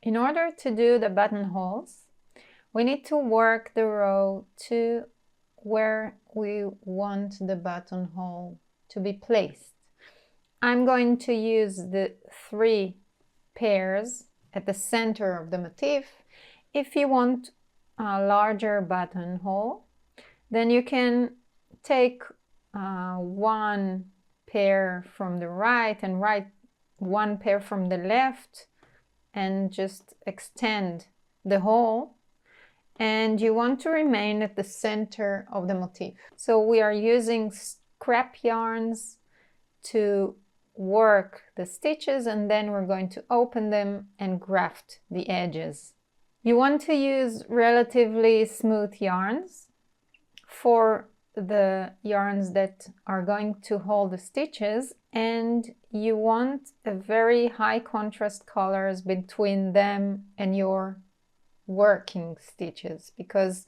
In order to do the buttonholes, we need to work the row to where we want the buttonhole to be placed. I'm going to use the 3 pairs at the center of the motif. If you want a larger buttonhole, then you can take 1 pair from the right and 1 pair from the left and just extend the hole. And you want to remain at the center of the motif. So we are using scrap yarns to work the stitches, and then we're going to open them and graft the edges. You want to use relatively smooth yarns for the yarns that are going to hold the stitches, and you want a very high contrast colors between them and your working stitches, because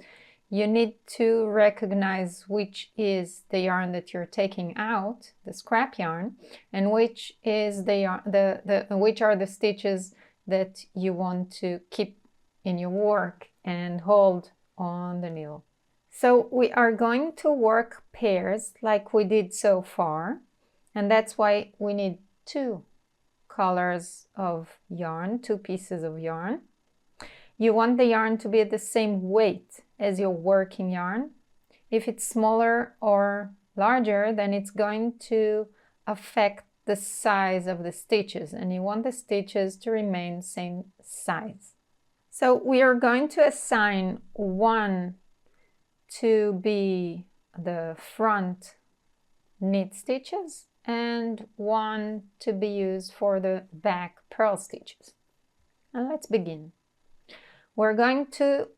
you need to recognize which is the yarn that you're taking out, the scrap yarn, and which is which are the stitches that you want to keep in your work and hold on the needle. So we are going to work pairs like we did so far, and that's why we need 2 colors of yarn, 2 pieces of yarn. You want the yarn to be at the same weight as your working yarn. If it's smaller or larger, then it's going to affect the size of the stitches, and you want the stitches to remain same size. So we are going to assign 1 to be the front knit stitches and 1 to be used for the back purl stitches. And let's begin. We're going to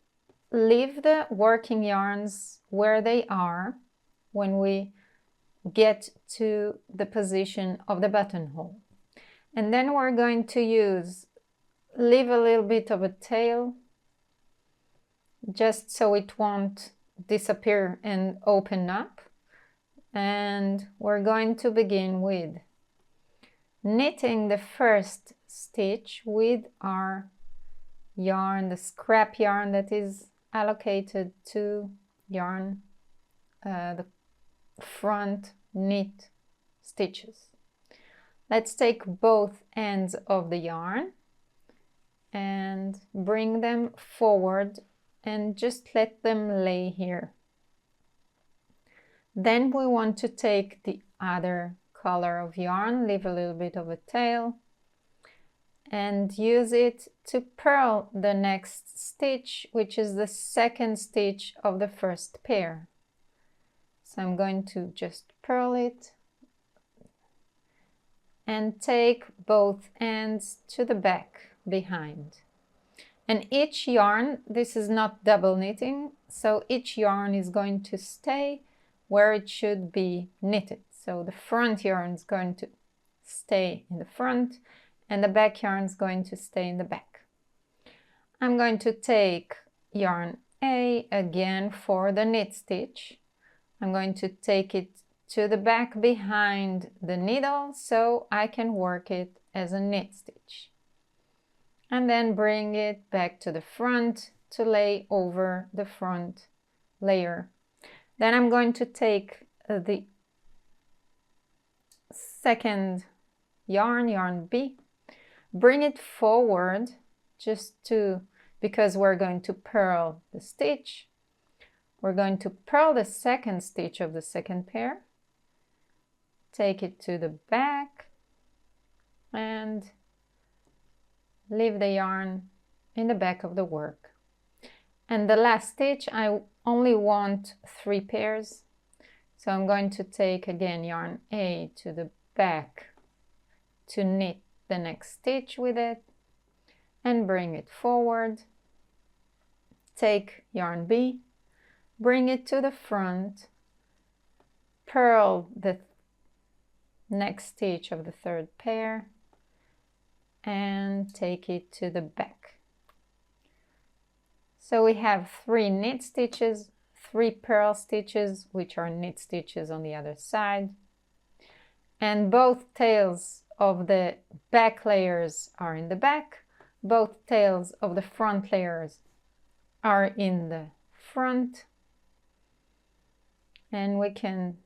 leave the working yarns where they are when we get to the position of the buttonhole. And then we're going to leave a little bit of a tail just so it won't disappear and open up. And we're going to begin with knitting the first stitch with our yarn, the scrap yarn that is allocated to yarn, the front knit stitches. Let's take both ends of the yarn and bring them forward and just let them lay here. Then we want to take the other color of yarn, leave a little bit of a tail, and use it to purl the next stitch, which is the second stitch of the first pair. So I'm going to just purl it and take both ends to the back behind. And each yarn, this is not double knitting, so each yarn is going to stay where it should be knitted. So the front yarn is going to stay in the front and the back yarn is going to stay in the back. I'm going to take yarn A again for the knit stitch. I'm going to take it to the back behind the needle so I can work it as a knit stitch. And then bring it back to the front to lay over the front layer. Then I'm going to take the second yarn, yarn B, bring it forward because we're going to purl the stitch. We're going to purl the second stitch of the second pair, take it to the back and leave the yarn in the back of the work. And the last stitch, I only want 3 pairs. So I'm going to take again yarn A to the back to knit the next stitch with it and bring it forward. Take yarn B, bring it to the front, purl the next stitch of the third pair and take it to the back. So we have 3 knit stitches, 3 purl stitches, which are knit stitches on the other side, and both tails of the back layers are in the back, both tails of the front layers are in the front, and we can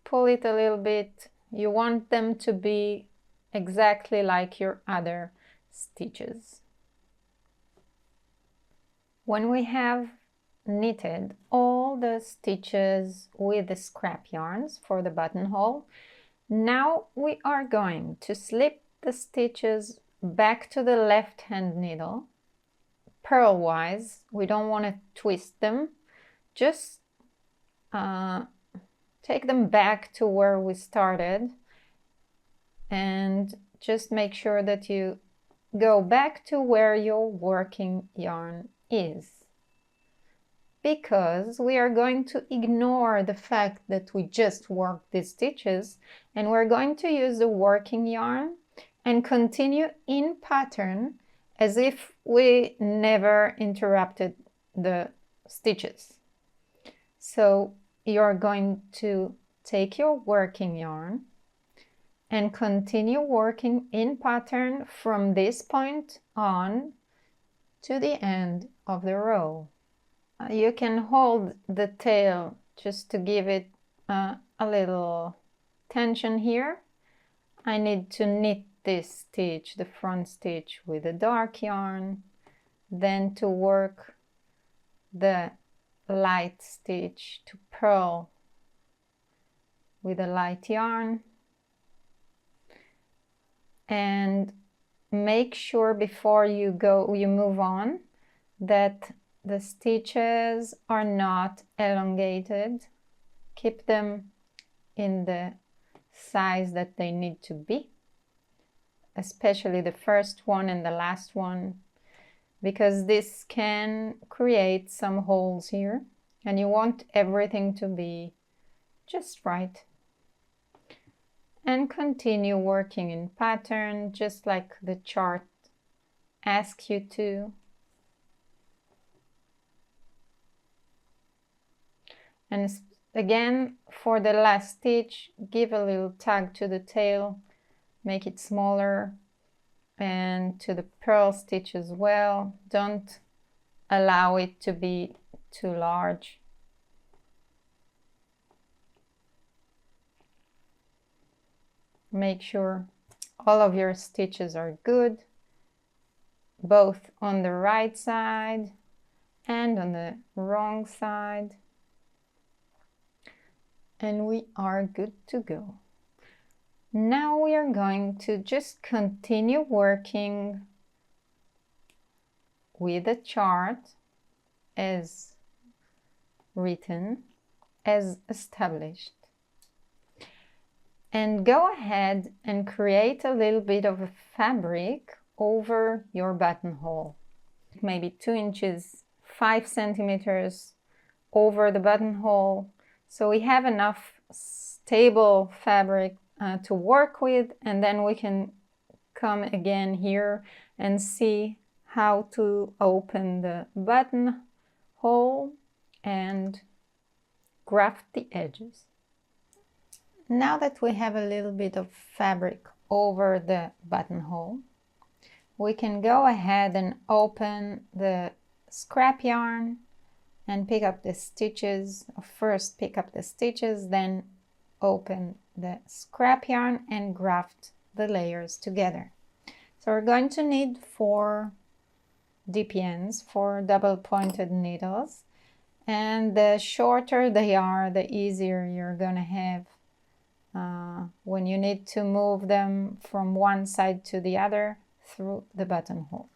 pull it a little bit. You want them to be exactly like your other stitches. When we have knitted all the stitches with the scrap yarns for the buttonhole, now we are going to slip the stitches back to the left hand needle, purlwise. We don't want to twist them, just take them back to where we started, and just make sure that you go back to where your working yarn is, because we are going to ignore the fact that we just worked these stitches, and we're going to use the working yarn and continue in pattern as if we never interrupted the stitches. So you're going to take your working yarn and continue working in pattern from this point on to the end of the row. You can hold the tail just to give it a little tension here. I need to knit this stitch, the front stitch, with a dark yarn, then to work the light stitch to purl with a light yarn, and make sure before you move on that the stitches are not elongated. Keep them in the size that they need to be, especially the first one and the last one, because this can create some holes here, and you want everything to be just right. And continue working in pattern, just like the chart asks you to. And again, for the last stitch, give a little tug to the tail, make it smaller, and to the purl stitch as well. Don't allow it to be too large. Make sure all of your stitches are good, both on the right side and on the wrong side. And we are good to go. Now we are going to just continue working with the chart as written, as established. And go ahead and create a little bit of a fabric over your buttonhole. Maybe 2 inches, 5 centimeters over the buttonhole. So we have enough stable fabric to work with, and then we can come again here and see how to open the buttonhole and graft the edges. Now that we have a little bit of fabric over the buttonhole, we can go ahead and open the scrap yarn and pick up the stitches. First pick up the stitches, then open the scrap yarn and graft the layers together. So we're going to need 4 DPNs, 4 double pointed needles, and the shorter they are, the easier you're gonna have when you need to move them from one side to the other through the buttonhole.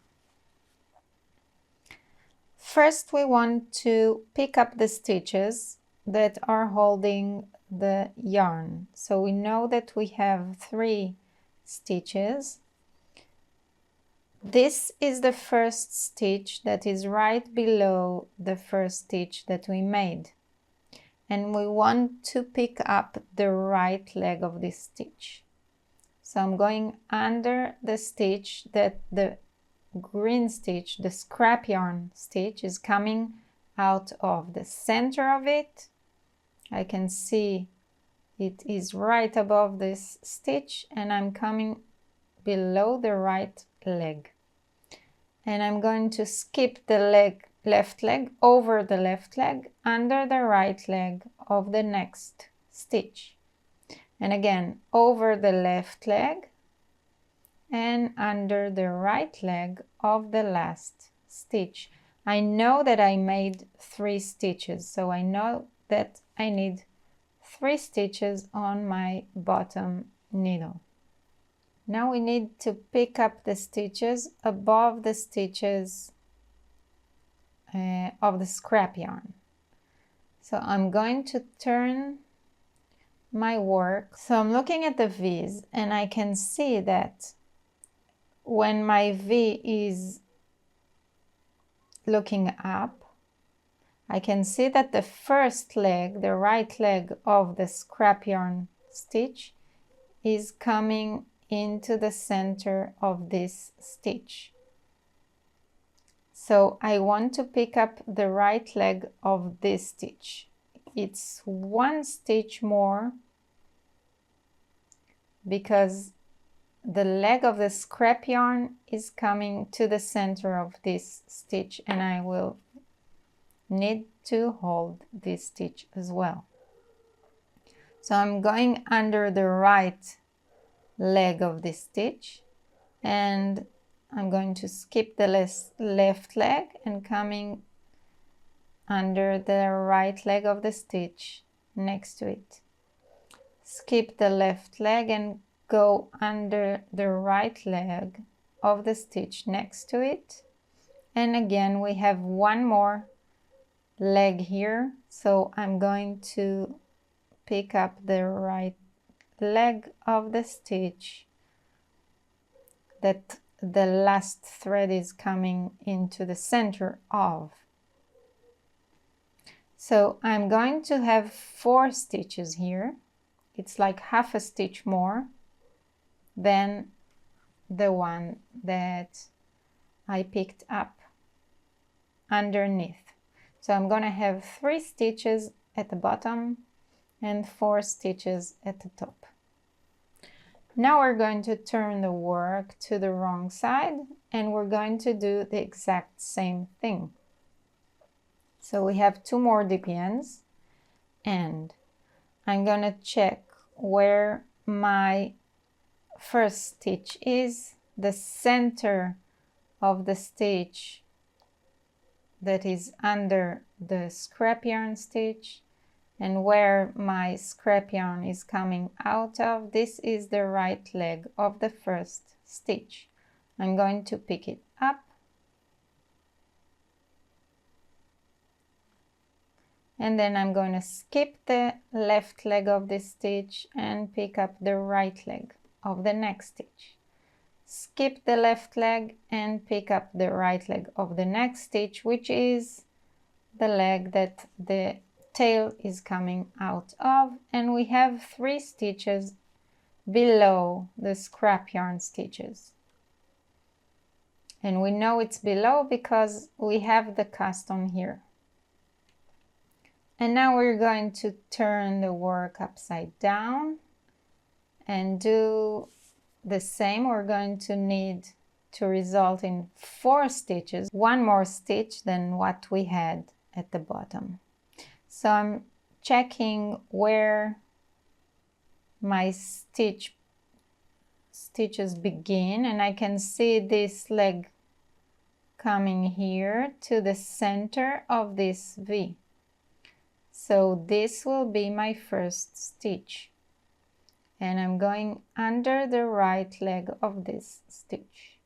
First, we want to pick up the stitches that are holding the yarn. So we know that we have 3 stitches. This is the first stitch that is right below the first stitch that we made. And we want to pick up the right leg of this stitch. So I'm going under the stitch that the green stitch, the scrap yarn stitch, is coming out of the center of it. I can see it is right above this stitch, and I'm coming below the right leg. and I'm going to skip the left leg over the left leg under the right leg of the next stitch. And again, over the left leg and under the right leg of the last stitch. I know that I made 3 stitches, so I know that I need 3 stitches on my bottom needle. Now we need to pick up the stitches above the stitches of the scrap yarn. So I'm going to turn my work. So I'm looking at the V's and I can see that when my V is looking up, I can see that the first leg, the right leg of the scrap yarn stitch, is coming into the center of this stitch. So I want to pick up the right leg of this stitch. It's 1 stitch more because the leg of the scrap yarn is coming to the center of this stitch, and I will need to hold this stitch as well. So I'm going under the right leg of this stitch, and I'm going to skip the left leg and coming under the right leg of the stitch next to it. Skip the left leg and go under the right leg of the stitch next to it. And again, we have 1 more leg here, so I'm going to pick up the right leg of the stitch that the last thread is coming into the center of. So I'm going to have 4 stitches here. It's like half a stitch more than the one that I picked up underneath. So I'm going to have 3 stitches at the bottom and 4 stitches at the top. Now we're going to turn the work to the wrong side and we're going to do the exact same thing. So we have 2 more DPNs and I'm going to check where my first stitch is, the center of the stitch that is under the scrap yarn stitch, and where my scrap yarn is coming out of, this is the right leg of the first stitch. I'm going to pick it up and then I'm going to skip the left leg of this stitch and pick up the right leg of the next stitch. Skip the left leg and pick up the right leg of the next stitch, which is the leg that the tail is coming out of, and we have 3 stitches below the scrap yarn stitches. And we know it's below because we have the cast on here. And now we're going to turn the work upside down and do the same. We're going to need to result in 4 stitches, 1 more stitch than what we had at the bottom. So I'm checking where my stitches begin, and I can see this leg coming here to the center of this V. So this will be my first stitch. And I'm going under the right leg of this stitch.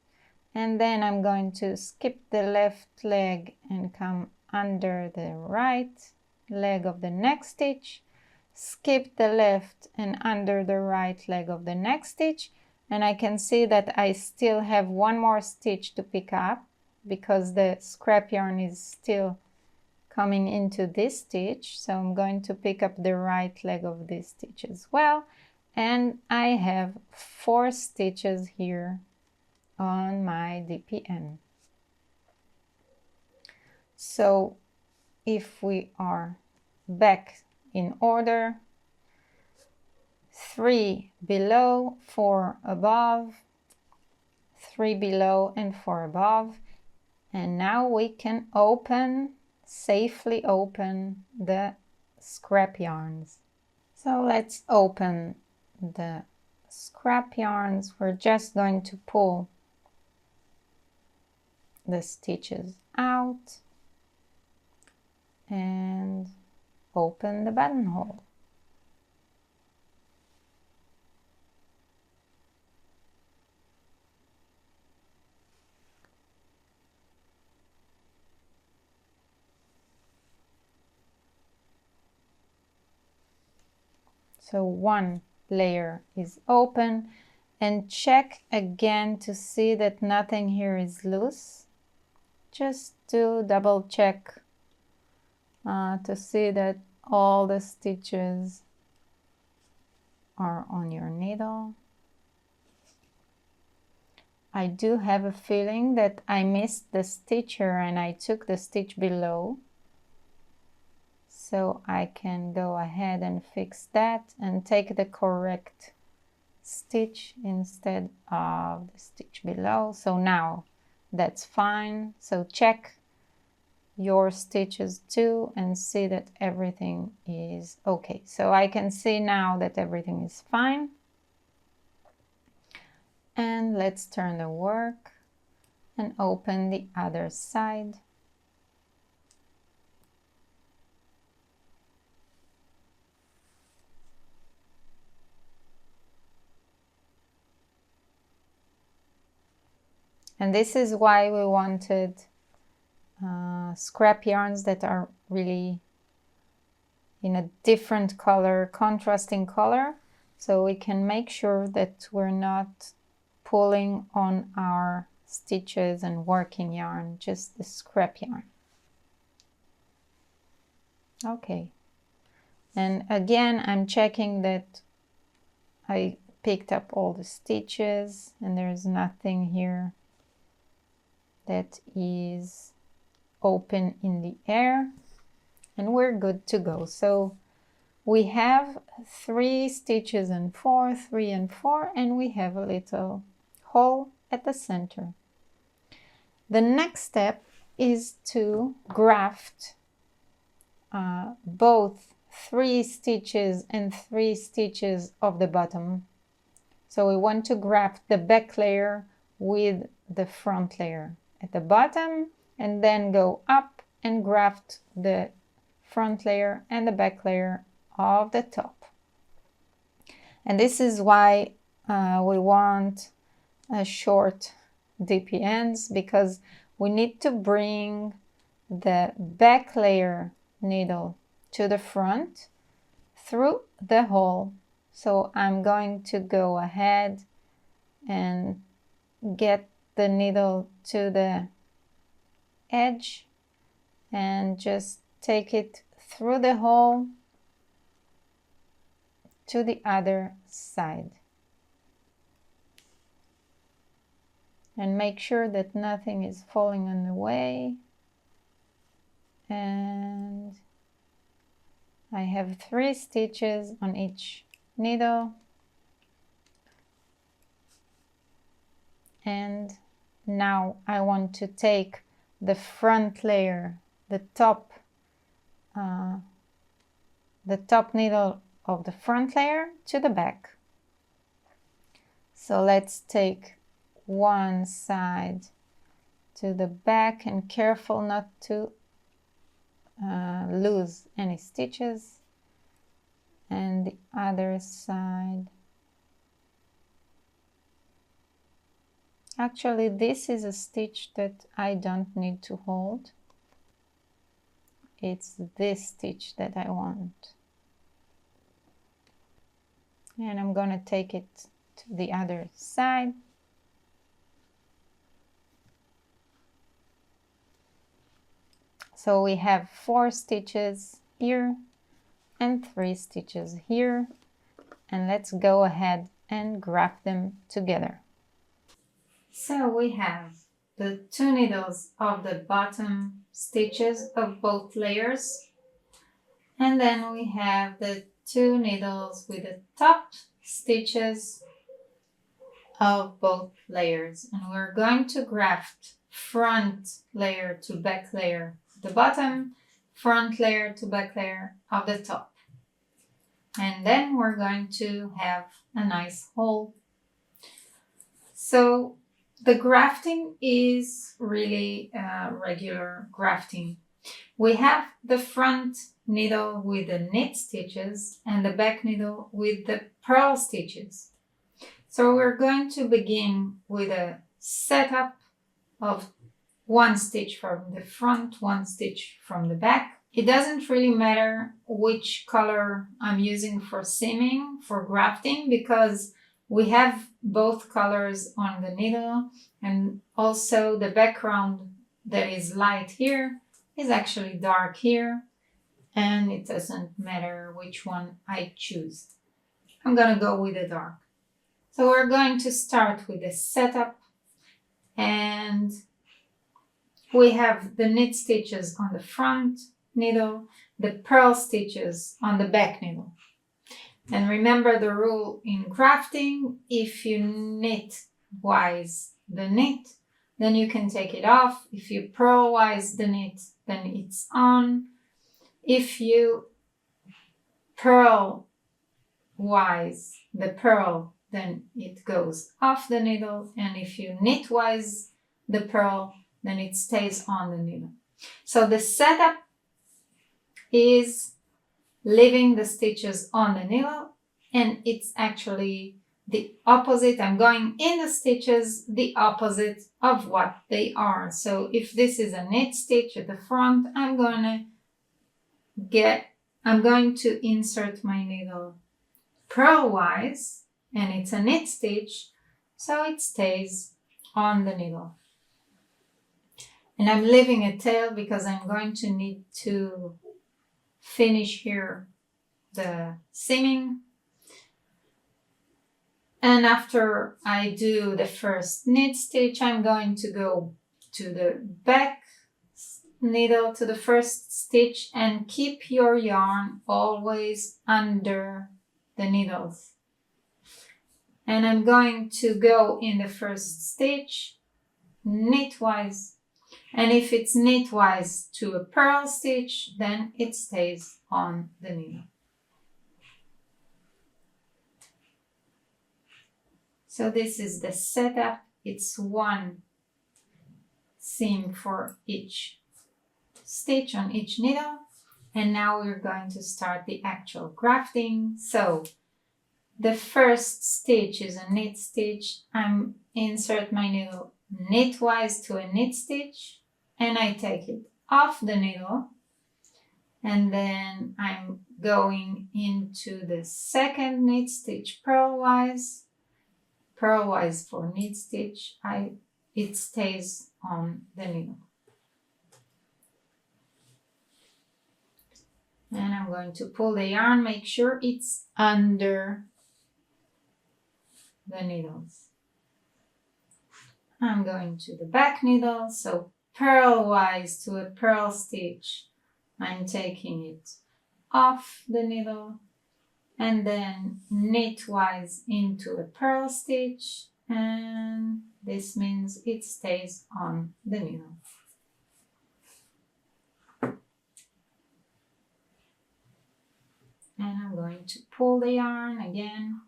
And then I'm going to skip the left leg and come under the right leg of the next stitch, skip the left and under the right leg of the next stitch, and I can see that I still have 1 more stitch to pick up because the scrap yarn is still coming into this stitch. So I'm going to pick up the right leg of this stitch as well, and I have 4 stitches here on my DPN. So if we are back in order, 3 below, 4 above, 3 below and 4 above, And now we can safely open the scrap yarns. So let's open the scrap yarns. We're just going to pull the stitches out and open the buttonhole. So one layer is open, and check again to see that nothing here is loose. Just do double check to see that all the stitches are on your needle. I do have a feeling that I missed the stitch here and I took the stitch below. So I can go ahead and fix that and take the correct stitch instead of the stitch below. So now that's fine. So check your stitches too and see that everything is okay. So I can see now that everything is fine. And let's turn the work and open the other side. And this is why we wanted scrap yarns that are really in a different color, contrasting color, so we can make sure that we're not pulling on our stitches and working yarn, just the scrap yarn. Okay, and again I'm checking that I picked up all the stitches and there's nothing here that is open in the air, and we're good to go. So we have 3 stitches and 4, 3 and 4, and we have a little hole at the center. The next step is to graft both 3 stitches and 3 stitches of the bottom. So we want to graft the back layer with the front layer at the bottom, and then go up and graft the front layer and the back layer of the top. And this is why we want a short dippy ends, because we need to bring the back layer needle to the front through the hole. So I'm going to go ahead and get the needle to the edge and just take it through the hole to the other side. And make sure that nothing is falling on the way. And I have 3 stitches on each needle. And now I want to take the front layer, the top needle of the front layer to the back. So let's take one side to the back, and careful not to lose any stitches, and the other side. Actually, this is a stitch that I don't need to hold. It's this stitch that I want. And I'm going to take it to the other side. So we have 4 stitches here and 3 stitches here. And let's go ahead and graft them together. So we have the 2 needles of the bottom stitches of both layers, and then we have the 2 needles with the top stitches of both layers, and we're going to graft front layer to back layer at the bottom, front layer to back layer of the top. And then we're going to have a nice hole. So the grafting is really regular grafting. We have the front needle with the knit stitches and the back needle with the purl stitches. So we're going to begin with a setup of one stitch from the front, one stitch from the back. It doesn't really matter which color I'm using for seaming, for grafting, because we have both colors on the needle, and also the background that is light here is actually dark here, and it doesn't matter which one I choose. I'm gonna go with the dark. So we're going to start with the setup, and we have the knit stitches on the front needle, the purl stitches on the back needle. And remember the rule in grafting: if you knit-wise the knit, then you can take it off. If you purl-wise the knit, then it's on. If you purl-wise the purl, then it goes off the needle. And if you knit-wise the purl, then it stays on the needle. So the setup is leaving the stitches on the needle, and it's actually the opposite. I'm going in the stitches the opposite of what they are. So if this is a knit stitch at the front, I'm going to insert my needle purl-wise, and it's a knit stitch, so it stays on the needle. And I'm leaving a tail because I'm going to need to finish here the seaming. And after I do the first knit stitch, I'm going to go to the back needle to the first stitch and keep your yarn always under the needles. And I'm going to go in the first stitch knitwise. And if it's knitwise to a purl stitch, then it stays on the needle. So this is the setup. It's one seam for each stitch on each needle. And now we're going to start the actual grafting. So the first stitch is a knit stitch. I'm insert my needle knitwise to a knit stitch, and I take it off the needle, and then I'm going into the second knit stitch purlwise for knit stitch. It stays on the needle. And I'm going to pull the yarn, make sure it's under the needles. I'm going to the back needle, so purlwise to a purl stitch, I'm taking it off the needle, and then knitwise into a purl stitch, and this means it stays on the needle. And I'm going to pull the yarn again,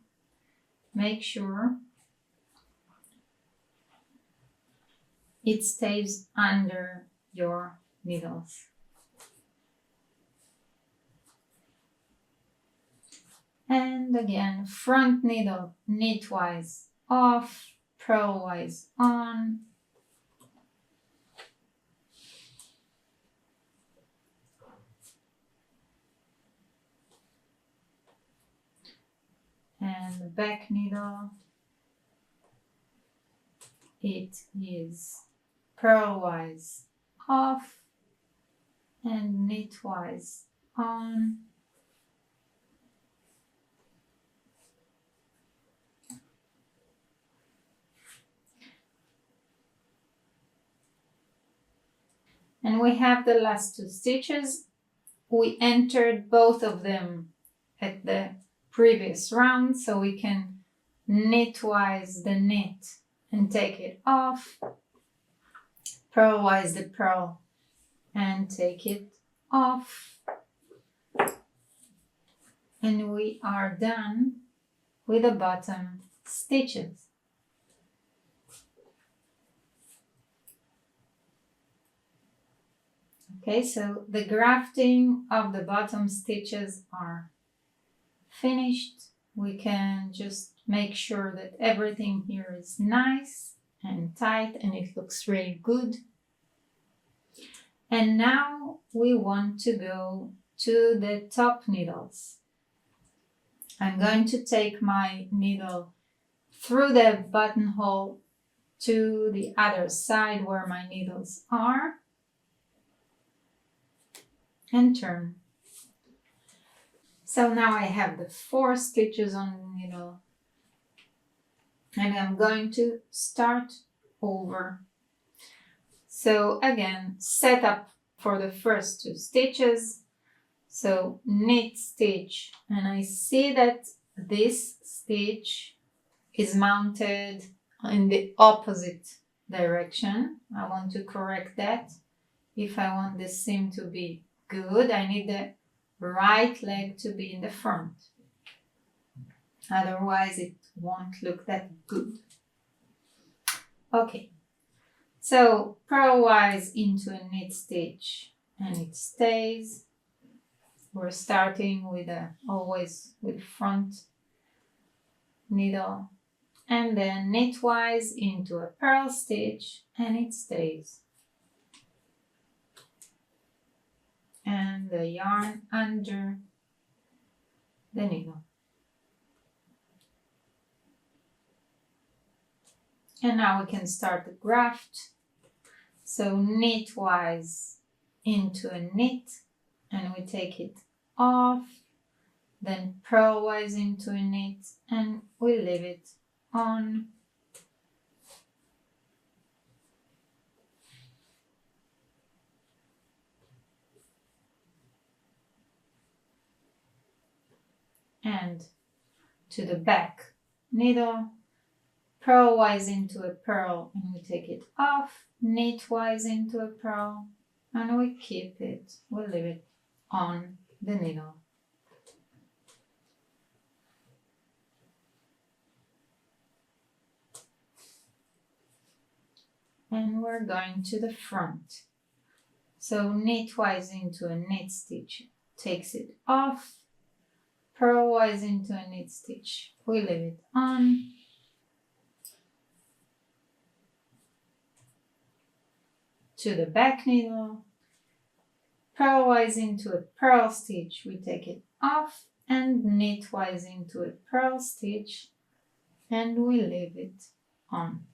make sure it stays under your needles. And again, front needle knitwise off, purlwise on. And the back needle, it is purlwise off and knitwise on. And we have the last two stitches. We entered both of them at the previous round, so we can knitwise the knit and take it off. purlwise the pearl and take it off. And we are done with the bottom stitches. Okay, so the grafting of the bottom stitches are finished. We can just make sure that everything here is nice and tight and it looks really good. And now we want to go to the top needles. I'm going to take my needle through the buttonhole to the other side where my needles are and turn. So now I have the 4 stitches on the needle and I'm going to start over. So again, set up for the first 2 stitches. So knit stitch, and I see that this stitch is mounted in the opposite direction. I want to correct that. If I want the seam to be good, I need the right leg to be in the front. Otherwise it won't look that good. Okay, so purlwise into a knit stitch and it stays. We're starting with always with front needle and then knitwise into a purl stitch and it stays. And the yarn under the needle. And now we can start the graft. So knitwise into a knit and we take it off, then purlwise into a knit and we leave it on. And to the back needle, purlwise into a purl and we take it off, knitwise into a purl and we keep it, we leave it on the needle. And we're going to the front. So knitwise into a knit stitch, takes it off, purlwise into a knit stitch, we leave it on. To the back needle, purlwise into a purl stitch, we take it off and knitwise into a purl stitch and we leave it on.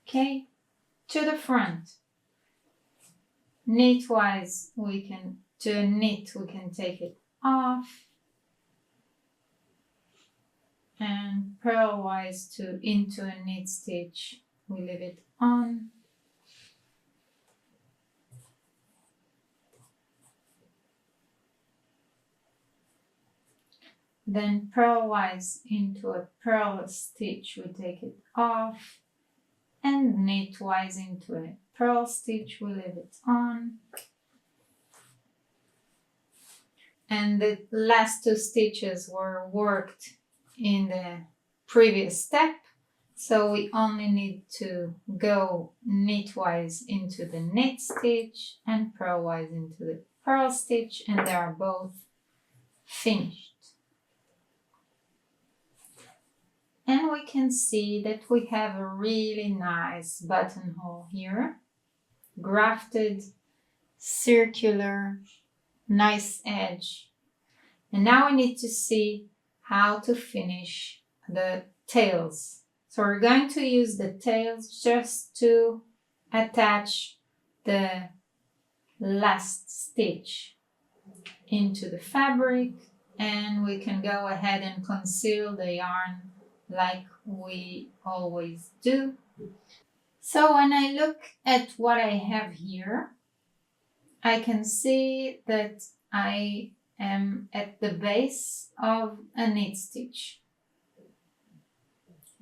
Okay, to the front. Knitwise, to a knit, we can take it off. And purlwise into a knit stitch, we leave it on. Then purlwise into a purl stitch, we take it off. And knitwise into a purl stitch, we leave it on. And the last 2 stitches were worked in the previous step, so we only need to go knitwise into the knit stitch and purlwise into the purl stitch, and they are both finished. And we can see that we have a really nice buttonhole here, grafted, circular, nice edge. And now we need to see how to finish the tails. So we're going to use the tails just to attach the last stitch into the fabric, and we can go ahead and conceal the yarn like we always do. So when I look at what I have here, I can see that I am at the base of a knit stitch,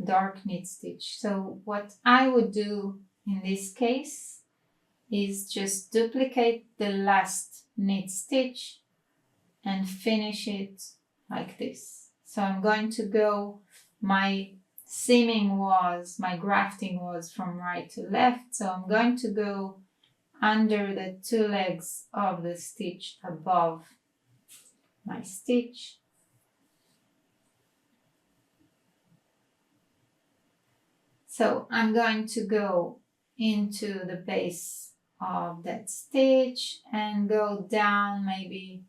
dark knit stitch. So what I would do in this case is just duplicate the last knit stitch and finish it like this. So I'm going to go, my grafting was from right to left, so I'm going to go under the two legs of the stitch above my stitch. So I'm going to go into the base of that stitch and go down, maybe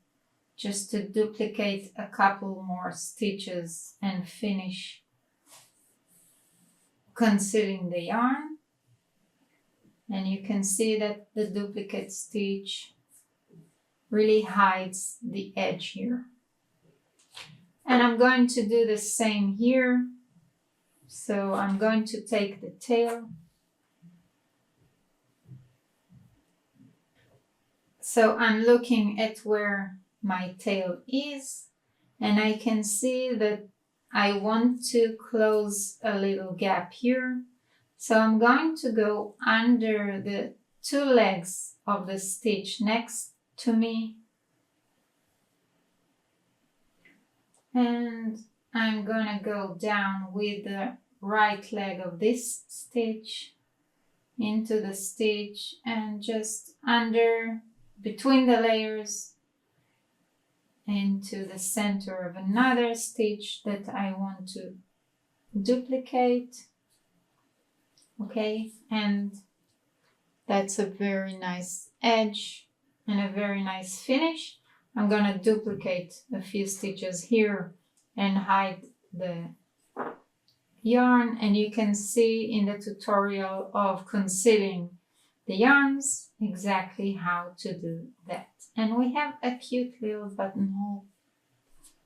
just to duplicate a couple more stitches and finish concealing the yarn. And you can see that the duplicate stitch really hides the edge here. And I'm going to do the same here. So I'm going to take the tail. So I'm looking at where my tail is, and I can see that I want to close a little gap here. So I'm going to go under the two legs of the stitch next to me, and I'm gonna go down with the right leg of this stitch into the stitch and just under, between the layers, into the center of another stitch that I want to duplicate. Okay, and that's a very nice edge and a very nice finish. I'm gonna duplicate a few stitches here and hide the yarn, and you can see in the tutorial of concealing the yarns exactly how to do that. And we have a cute little buttonhole.